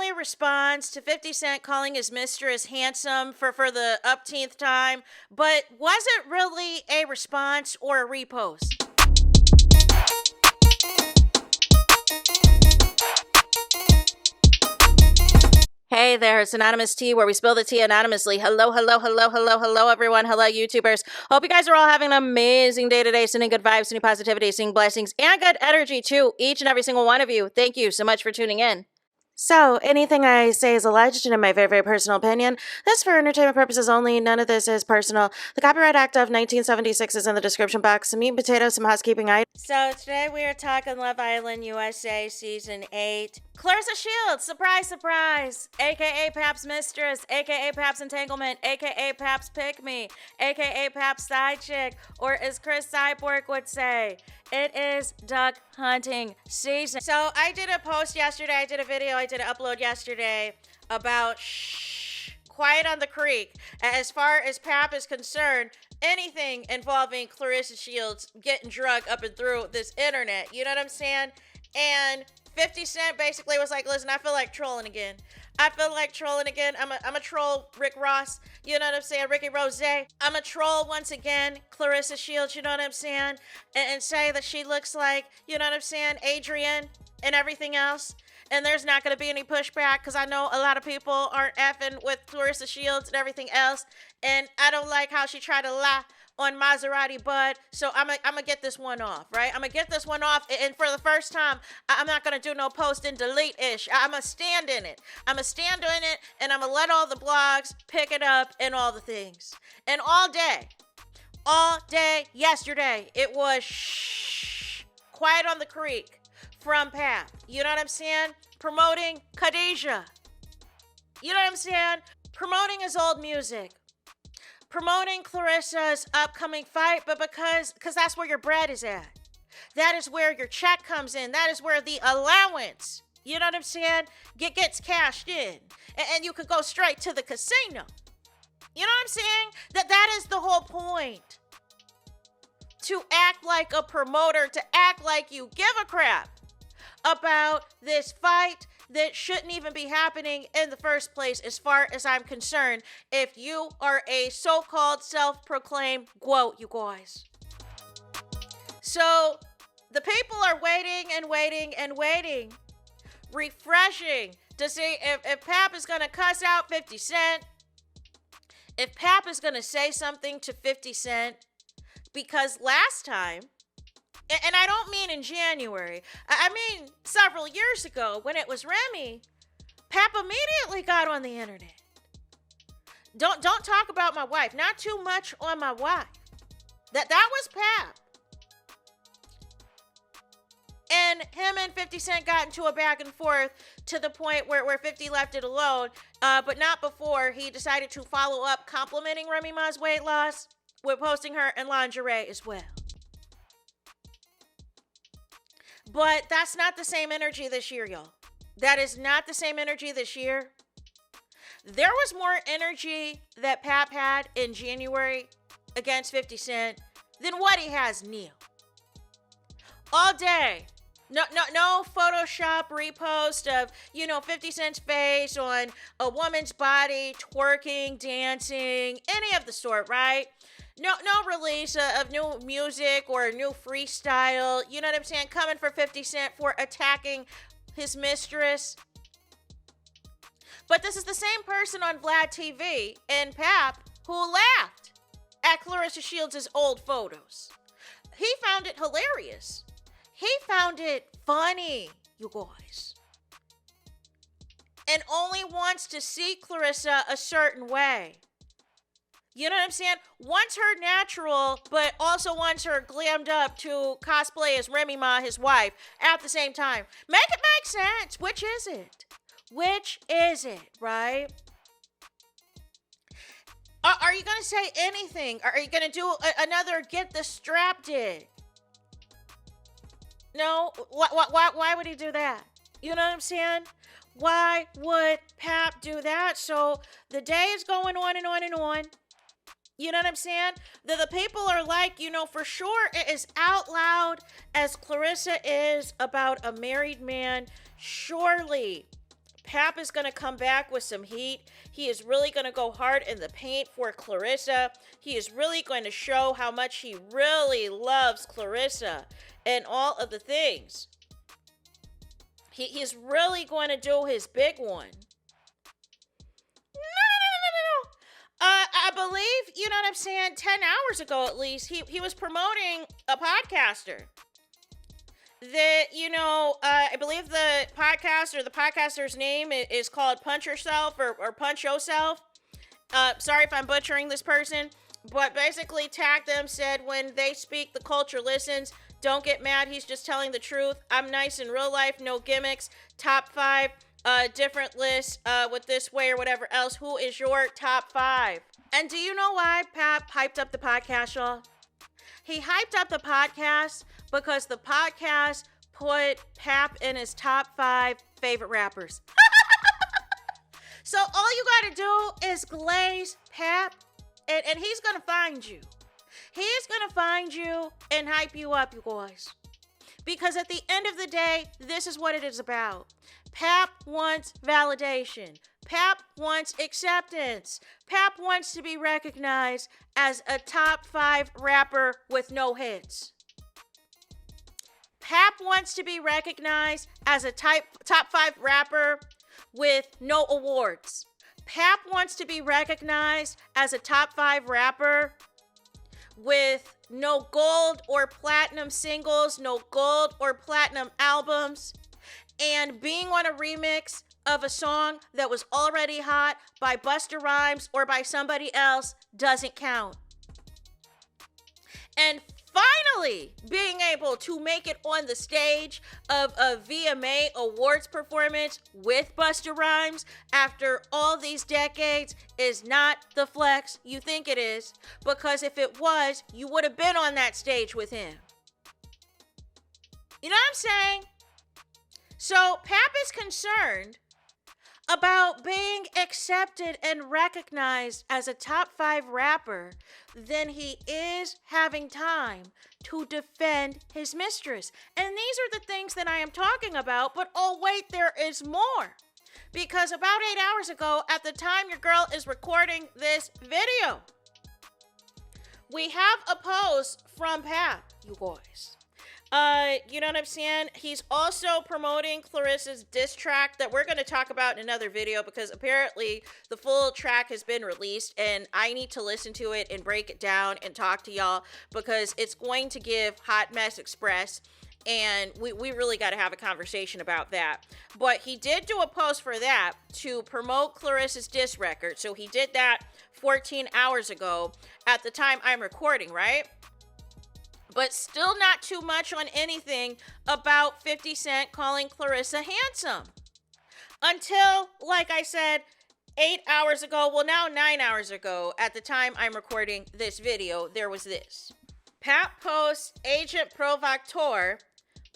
finally responds to 50 Cent calling his mistress handsome for the upteenth time, but was it really a response or a repost? Hey there, it's Anonymous Tea, where we spill the tea anonymously. Hello, hello, hello, hello, hello, everyone. Hello, YouTubers. Hope you guys are all having an amazing day today, sending good vibes, sending positivity, sending blessings, and good energy to each and every single one of you. Thank you so much for tuning in. So, anything I say is alleged and in my very, very personal opinion. This for entertainment purposes only. None of this is personal. The Copyright Act of 1976 is in the description box. Some meat and potatoes, some housekeeping items. So, today we are talking Love Island USA Season 8. Claressa Shields, surprise, surprise, a.k.a. Pap's Mistress, a.k.a. Pap's Entanglement, a.k.a. Pap's Pick Me, a.k.a. Pap's Side Chick, or as Chris Cyborg would say, it is duck hunting season. So I did a post yesterday, I did an upload yesterday about Quiet on the Creek. As far as Pap is concerned, anything involving Claressa Shields getting drugged up and through this internet, you know what I'm saying? And 50 Cent basically was like, listen, I feel like trolling again. I'm a troll Rick Ross, you know what I'm saying? Ricky Rose. I'm a troll once again, Claressa Shields, you know what I'm saying? And say that she looks like, you know what I'm saying, Adrian and everything else. And there's not going to be any pushback because I know a lot of people aren't effing with Claressa Shields and everything else. And I don't like how she tried to lie on Maserati Bud, so I'm gonna get this one off, right? I'm gonna get this one off, and for the first time, I'm not gonna do no post and delete-ish. I'm gonna stand in it. I'm gonna stand in it, and I'm gonna let all the blogs pick it up and all the things. And all day yesterday, it was Quiet on the Creek from Pap. You know what I'm saying? Promoting Khadijah. You know what I'm saying? Promoting his old music. Promoting Claressa's upcoming fight, but because that's where your bread is at. That is where your check comes in. That is where the allowance, you know what I'm saying, gets cashed in. And you could go straight to the casino. You know what I'm saying? That is the whole point. To act like a promoter, to act like you give a crap about this fight that shouldn't even be happening in the first place, as far as I'm concerned, if you are a so-called self-proclaimed GWOAT, you guys. So the people are waiting and waiting and waiting, refreshing to see if Pap is going to cuss out 50 Cent, if Pap is going to say something to 50 Cent, because last time, and I don't mean in January, I mean several years ago when it was Remy, Pap immediately got on the internet. Don't talk about my wife. Not too much on my wife. That was Pap. And him and 50 Cent got into a back and forth to the point where 50 left it alone, but not before he decided to follow up complimenting Remy Ma's weight loss with posting her in lingerie as well. But that's not the same energy this year, y'all. That is not the same energy this year. There was more energy that Pap had in January against 50 Cent than what he has now. All day. No Photoshop repost of, 50 Cent's face on a woman's body, twerking, dancing, any of the sort, right? No release of new music or new freestyle, you know what I'm saying, coming for 50 Cent for attacking his mistress. But this is the same person on Vlad TV and Pap who laughed at Claressa Shields' old photos. He found it hilarious. He found it funny, you guys. And only wants to see Claressa a certain way. You know what I'm saying? Wants her natural, but also wants her glammed up to cosplay as Remy Ma, his wife, at the same time. Make it make sense. Which is it? Which is it, right? Are you going to say anything? Are you going to do another get the strap did? No? Why would he do that? You know what I'm saying? Why would Pap do that? So the day is going on and on and on. You know what I'm saying? The people are like, for sure, it is out loud as Claressa is about a married man. Surely Pap is going to come back with some heat. He is really going to go hard in the paint for Claressa. He is really going to show how much he really loves Claressa and all of the things. He's really going to do his big one. No. I believe, you know what I'm saying, 10 hours ago at least, he was promoting a podcaster. That, you know, I believe the podcaster's name is called Punch Yourself or Punch Yourself. Sorry if I'm butchering this person, but basically tagged them, said when they speak, the culture listens. Don't get mad, he's just telling the truth. I'm nice in real life, no gimmicks. Top 5, different lists with this way or whatever else. Who is your top 5? And do you know why Pap hyped up the podcast, y'all? He hyped up the podcast because the podcast put Pap in his top 5 favorite rappers. So all you gotta do is glaze Pap, and he's gonna find you. He's gonna find you and hype you up, you guys. Because at the end of the day, this is what it is about. Pap wants validation. Pap wants acceptance. Pap wants to be recognized as a top 5 rapper with no hits. Pap wants to be recognized as a top 5 rapper with no awards. Pap wants to be recognized as a top 5 rapper with no gold or platinum singles, no gold or platinum albums, and being on a remix of a song that was already hot by Busta Rhymes or by somebody else doesn't count. And finally being able to make it on the stage of a VMA awards performance with Busta Rhymes after all these decades is not the flex you think it is, because if it was, you would have been on that stage with him. You know what I'm saying? So Pap is concerned about being accepted and recognized as a top 5 rapper, then he is having time to defend his mistress. And these are the things that I am talking about, but oh wait, there is more. Because about 8 hours ago, at the time your girl is recording this video, we have a post from Pap, you guys. You know what I'm saying? He's also promoting Claressa's diss track that we're going to talk about in another video, because apparently the full track has been released and I need to listen to it and break it down and talk to y'all, because it's going to give Hot Mess Express, and we really got to have a conversation about that. But he did do a post for that to promote Claressa's diss record. So he did that 14 hours ago at the time I'm recording, right? But still not too much on anything about 50 Cent calling Claressa handsome. Until, like I said, 8 hours ago, well now 9 hours ago, at the time I'm recording this video, there was this. Pap posts Agent Provocateur,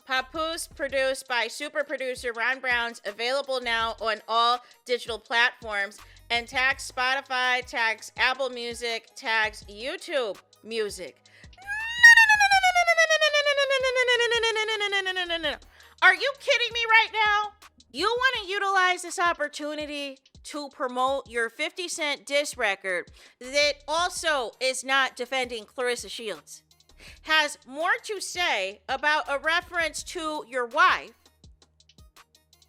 PAPOOSE produced by super producer Ron Brown's, available now on all digital platforms, and tags Spotify, tags Apple Music, tags YouTube Music. Are you kidding me right now? You want to utilize this opportunity to promote your 50 Cent diss record that also is not defending Claressa Shields, has more to say about a reference to your wife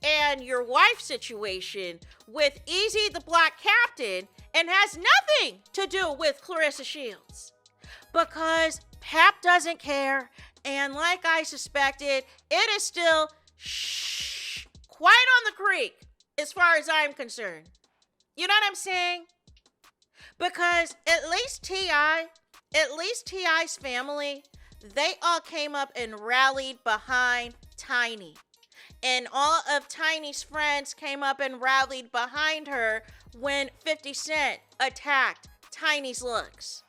and your wife's situation with Easy the Block Captain, and has nothing to do with Claressa Shields. Because Pap doesn't care, and like I suspected, it is still quiet on the creek as far as I'm concerned. You know what I'm saying? Because at least T.I.'s family, they all came up and rallied behind Tiny. And all of Tiny's friends came up and rallied behind her when 50 Cent attacked Tiny's looks.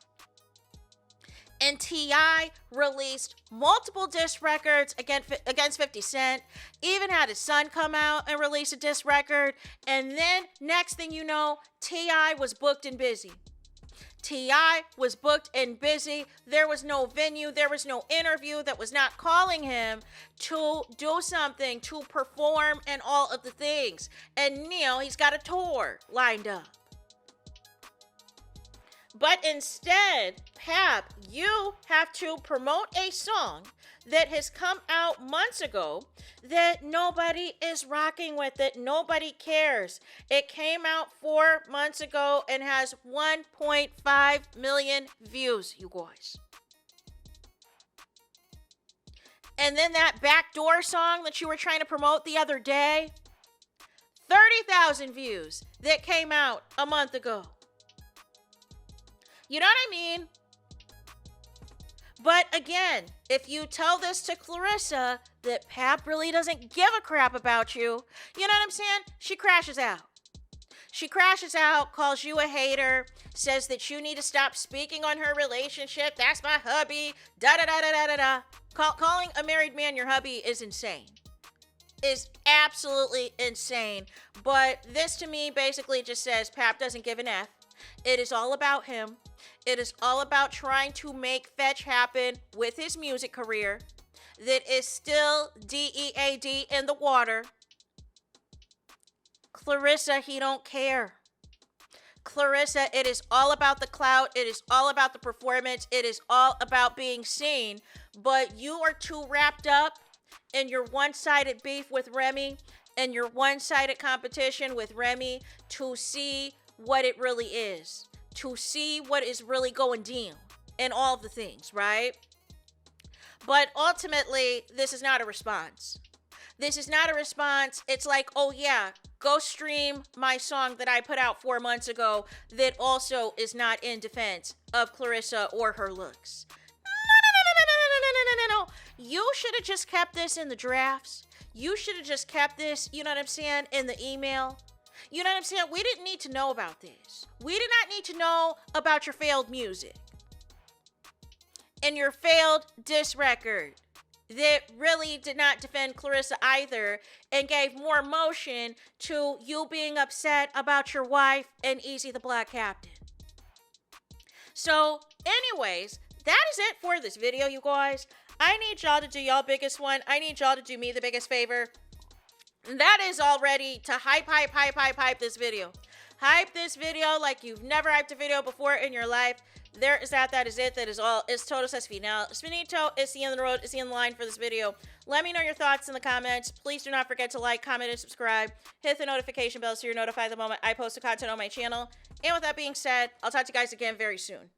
And T.I. released multiple diss records against 50 Cent, even had his son come out and release a diss record, and then next thing you know, T.I. was booked and busy. T.I. was booked and busy. There was no venue. There was no interview that was not calling him to do something, to perform, and all of the things. And, he's got a tour lined up. But instead, Pap, you have to promote a song that has come out months ago that nobody is rocking with it. Nobody cares. It came out 4 months ago and has 1.5 million views, you guys. And then that backdoor song that you were trying to promote the other day, 30,000 views that came out a month ago. You know what I mean? But again, if you tell this to Claressa that Pap really doesn't give a crap about you, you know what I'm saying? She crashes out. She crashes out, calls you a hater, says that you need to stop speaking on her relationship. That's my hubby. Da-da-da-da-da-da-da. Calling a married man your hubby is insane. Is absolutely insane. But this to me basically just says Pap doesn't give an F. It is all about him. It is all about trying to make fetch happen with his music career that is still DEAD in the water. Claressa, he don't care. Claressa, it is all about the clout. It is all about the performance. It is all about being seen. But you are too wrapped up in your one-sided beef with Remy and your one-sided competition with Remy to see what it really is, to see what is really going down and all the things, right? But ultimately, this is not a response. This is not a response. It's like, oh yeah, go stream my song that I put out 4 months ago that also is not in defense of Claressa or her looks. No. You should have just kept this in the drafts. You should have just kept this, you know what I'm saying, in the email. You know what I'm saying? We didn't need to know about this. We did not need to know about your failed music and your failed diss record that really did not defend Claressa either and gave more motion to you being upset about your wife and Easy the Black Captain. So, anyways, that is it for this video, you guys. I need y'all to do y'all biggest one. I need y'all to do me the biggest favor. That is already to hype this video. Hype this video like you've never hyped a video before in your life. There is that. That is it. That is all. It's total SSV. Now, Spinito is the end of the road. Is the end of the line for this video. Let me know your thoughts in the comments. Please do not forget to like, comment, and subscribe. Hit the notification bell so you're notified the moment I post the content on my channel. And with that being said, I'll talk to you guys again very soon.